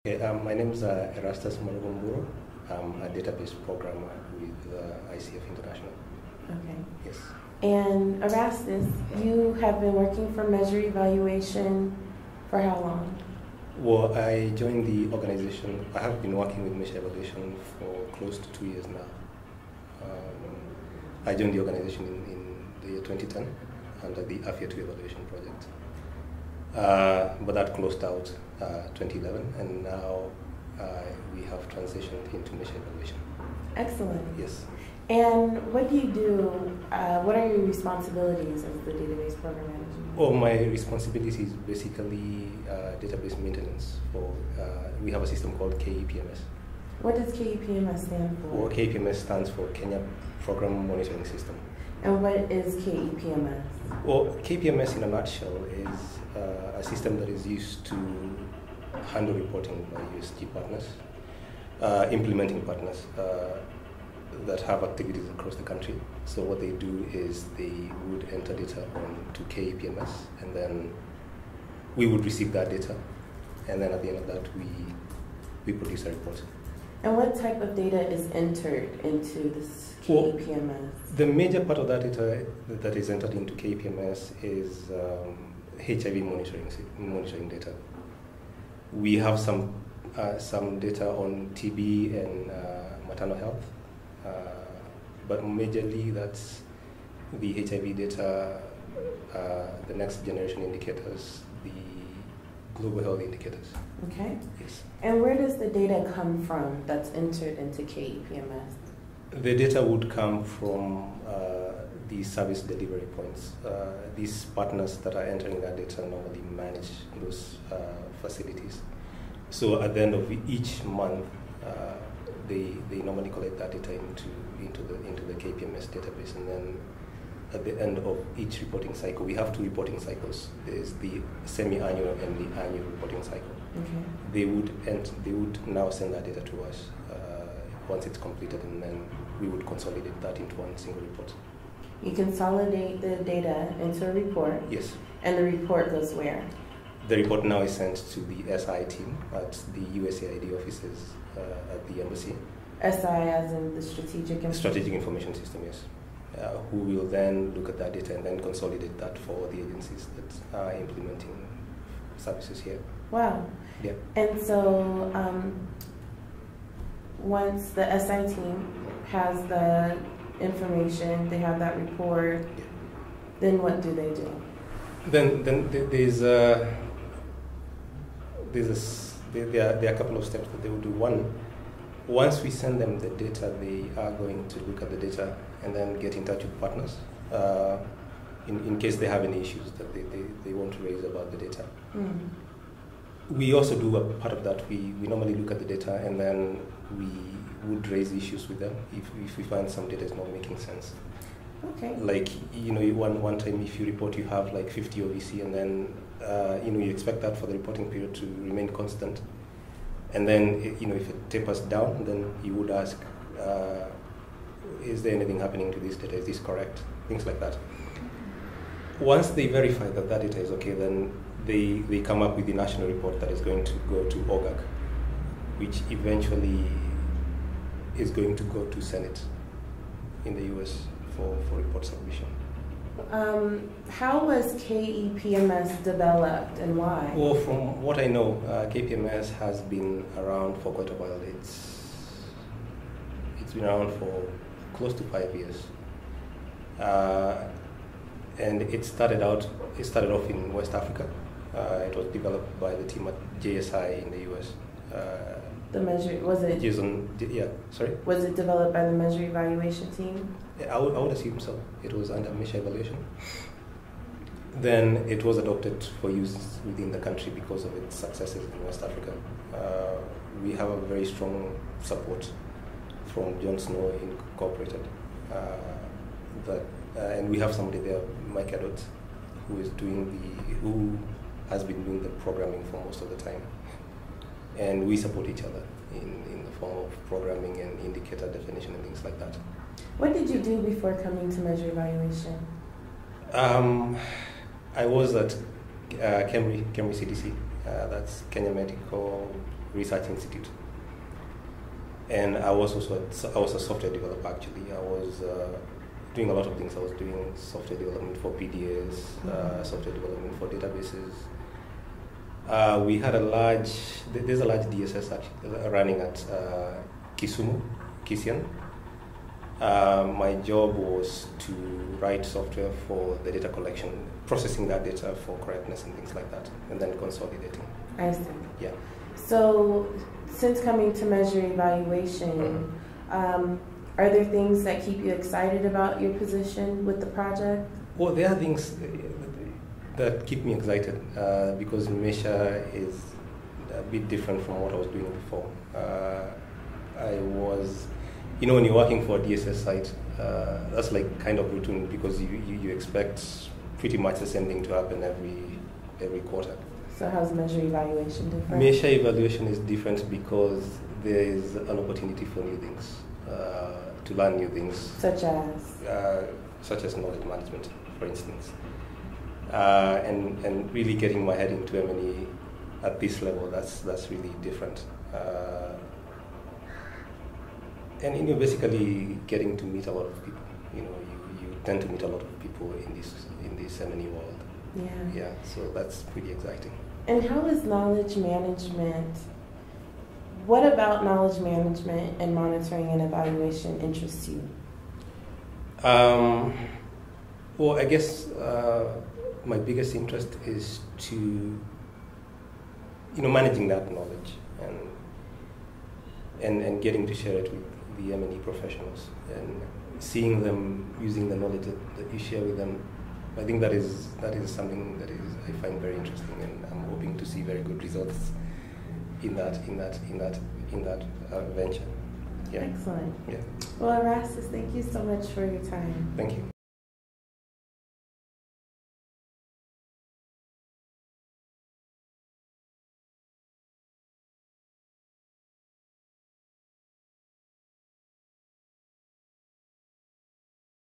Okay, my name is Erastus Malogomburo. I'm a database programmer with ICF International. Okay. Yes. And Erastus, you have been working for Measure Evaluation for how long? Well, I joined the organization. I have been working with Measure Evaluation for close to 2 years now. I joined the organization in the year 2010 under the AFIA 2 evaluation project. But that closed out 2011, and now we have transitioned into Measure Evaluation. Excellent. Yes. And what do you do? What are your responsibilities as the database program manager? Well, my responsibility is basically database maintenance. We have a system called KEPMS. What does KEPMS stand for? Well, KEPMS stands for Kenya Program Monitoring System. And what is KEPMS? Well, KPMS in a nutshell is a system that is used to handle reporting by USG partners, implementing partners that have activities across the country. So what they do is they would enter data onto KPMS, and then we would receive that data, and then at the end of that we produce a report. And what type of data is entered into this KEPMS? Well, the major part of that data that is entered into KPMS is HIV monitoring data. We have some data on TB and maternal health, but majorly that's the HIV data, the next generation indicators, the global health indicators. Okay. Yes. And where does the data come from that's entered into KEPMS? The data would come from the service delivery points. These partners that are entering that data normally manage those facilities. So at the end of each month, they normally collect that data into the KPMS database, and then at the end of each reporting cycle, we have 2 reporting cycles. There's the semi-annual and the annual reporting cycle. Okay. They would now send that data to us once it's completed, and then we would consolidate that into one single report. You consolidate the data into a report? Yes. And the report goes where? The report now is sent to the SI team at the USAID offices at the embassy. SI as in the Strategic Information System, yes. Who will then look at that data and then consolidate that for the agencies that are implementing services here. Wow. Yeah. And so once the SI team has the information, they have that report, yeah. Then what do they do? Then there are a couple of steps that they will do. One, once we send them the data, they are going to look at the data and then get in touch with partners in case they have any issues that they want to raise about the data. Mm. We also do a part of that. We normally look at the data, and then we would raise issues with them if we find some data is not making sense. Okay. Like, one time if you report you have like 50 OVC, and then you expect that for the reporting period to remain constant, and then if it tapers down, then you would ask, is there anything happening to this data? Is this correct? Things like that. Once they verify that that data is okay, then they come up with the national report that is going to go to OGAC, which eventually is going to go to Senate in the US for report submission. How was KEPMS developed and why? Well, from what I know, KPMS has been around for quite a while. It's been around for close to 5 years. And it started off in West Africa. It was developed by the team at JSI in the US. The measure, was it? Sorry? Was it developed by the Measure Evaluation team? Yeah, I would assume so. It was under Measure Evaluation. Then it was adopted for use within the country because of its successes in West Africa. We have a very strong support from John Snow Incorporated. And we have somebody there, Mike Adot, who has been doing the programming for most of the time. And we support each other in the form of programming and indicator definition and things like that. What did you do before coming to Measure Evaluation? I was at KEMRI CDC, that's Kenya Medical research institute. And I was a software developer actually. I was doing a lot of things. I was doing software development for PDS, software development for databases. We had there's a large DSS actually running at Kisian. My job was to write software for the data collection, processing that data for correctness and things like that, and then consolidating. I see. Yeah. So, since coming to Measure Evaluation, are there things that keep you excited about your position with the project? Well, there are things that keep me excited because Measure is a bit different from what I was doing before. When you're working for a DSS site, that's like kind of routine because you expect pretty much the same thing to happen every quarter. So how's Measure Evaluation different? Measure Evaluation is different because there is an opportunity for new things, to learn new things. Such as knowledge management, for instance. And really getting my head into M&E at this level, that's really different. And basically getting to meet a lot of people. You tend to meet a lot of people in this M&E world. Yeah, so that's pretty exciting. And how is knowledge management? What about knowledge management and monitoring and evaluation interests you? Well, I guess my biggest interest is to managing that knowledge and getting to share it with the M&E professionals and seeing them using the knowledge that you share with them. I think that is something that I find very interesting, and I'm hoping to see very good results in that venture. Yeah. Excellent. Yeah. Well, Erastus, thank you so much for your time. Thank you.